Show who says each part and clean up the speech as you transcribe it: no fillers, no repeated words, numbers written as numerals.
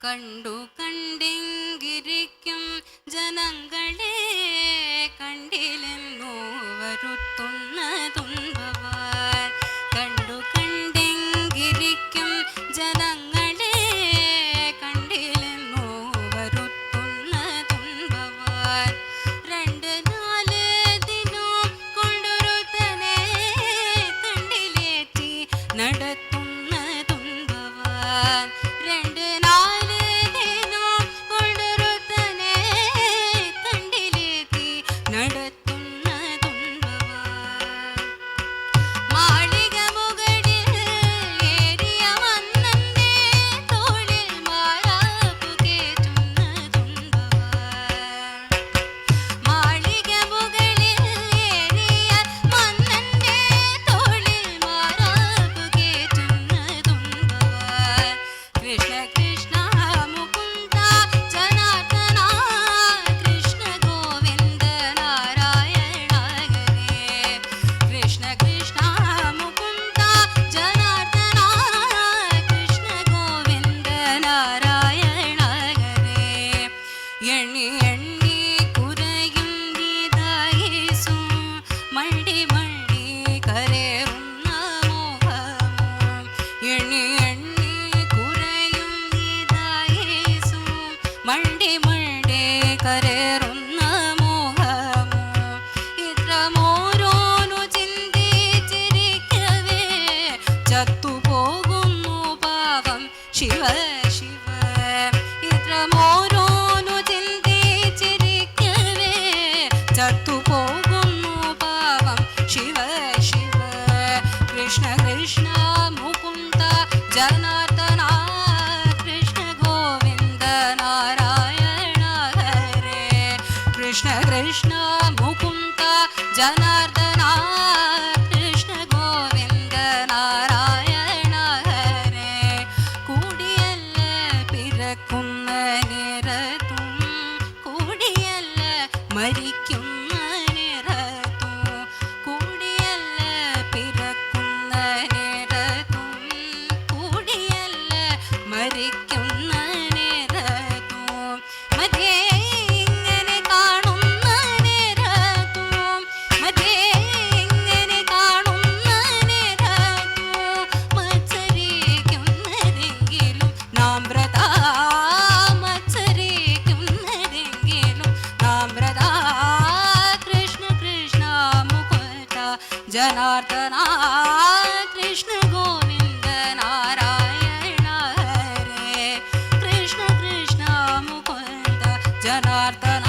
Speaker 1: കണ്ടു കണ്ടെങ്കിരിക്കും ജനങ്ങളെ കണ്ടില്ലെന്നു വരുത്തുന്ന തുമ്പവാൻ. കണ്ടു കണ്ടെങ്കിരിക്കും ജനങ്ങളെ കണ്ടില്ലെന്നു വരുത്തുന്ന തുമ്പവാൻ. 2-4 ദിനം കൊണ്ടൊരുത്തനെ കണ്ടിലേറ്റി നടത്തുന്ന തുമ്പവാൻ. 2-4 ദിനം കൊണ്ടൊരുത്തനെ കണ്ടിലേറ്റി നടത്തുന്ന തുമ്പവാൻ. മാളിക മുകളിൽ ഏറിയ മന്നന്റെ തോളിൽ മാറാപ്പു കേറ്റുന്ന തുമ്പവാൻ. മാളിക മുകളിൽ ഏറിയ മന്നന്റെ തോളിൽ മാറാപ്പു കേറ്റുന്ന തുമ്പവാൻ. കൃഷ്ണ കൃഷ്ണ മുകുന്ദ ജനാർദ്ദന കൃഷ്ണ ഗോവിന്ദ നാരായണ ഹരേ. കൃഷ്ണ കൃഷ്ണ മുകുന്ദ ജനാർദ്ദന കൃഷ്ണ ഗോവിന്ദ നാരായണ ഹരേ. എണ്ണി എണ്ണി കുറയും ഗീതായേസും മണ്ടി മണ്ടി കരേറുന്ന മോഹവും. എണ്ണി എണ്ണി കുറയും ഗീതായേസും മണ്ടി മണ്ടി കരേറുന്ന മോഹവും. ഇത്രമോരോന്നു ചിന്തിച്ചിരിക്കവേ ചത്തുപോകുന്നു പാവം ശിവ ശിവ. ഇത്രമോരോന്നു ചിന്തിച്ചിരിക്കവേ ചത്തുപോകുന്നു പാവം ശിവ ശിവ. കൃഷ്ണ കൃഷ്ണ മുകുന്ദ ജനാർദ്ദന കൃഷ്ണ ഗോവിന്ദ നാരായണ ഹരേ. കൃഷ്ണ കൃഷ്ണ മുകുന്ദ ജനാർദ്ദന കൃഷ്ണ ഗോവിന്ദ നാരായണ ഹരേ. കൂടിയല്ല പിറക്കുന്ന നേരത്തും കൂടിയല്ല മരിക്കുന്ന നേരത്തും. കൂടിയല്ല പിറക്കുന്ന നേരത്തും കൂടിയല്ല മരിക്കുന്ന നേരത്തും. മധ്യേ ഇങ്ങനെ കാണുന്ന നേരത്തും മധ്യേ ഇങ്ങനെ കാണുന്ന നേരത്തും മത്സരിക്കുന്നതെങ്കിലും നാം വ്രതാ. മത്സരിക്കുന്നതെങ്കിലും നാം വ്രതാ. കൃഷ്ണ കൃഷ്ണ മുകുന്ദ ജനാർദ്ദന കൃഷ്ണ ഗോവിന്ദ നാരായണ ഹരേ. കൃഷ്ണ കൃഷ്ണ മുകുന്ദ ജനാർദ്ദന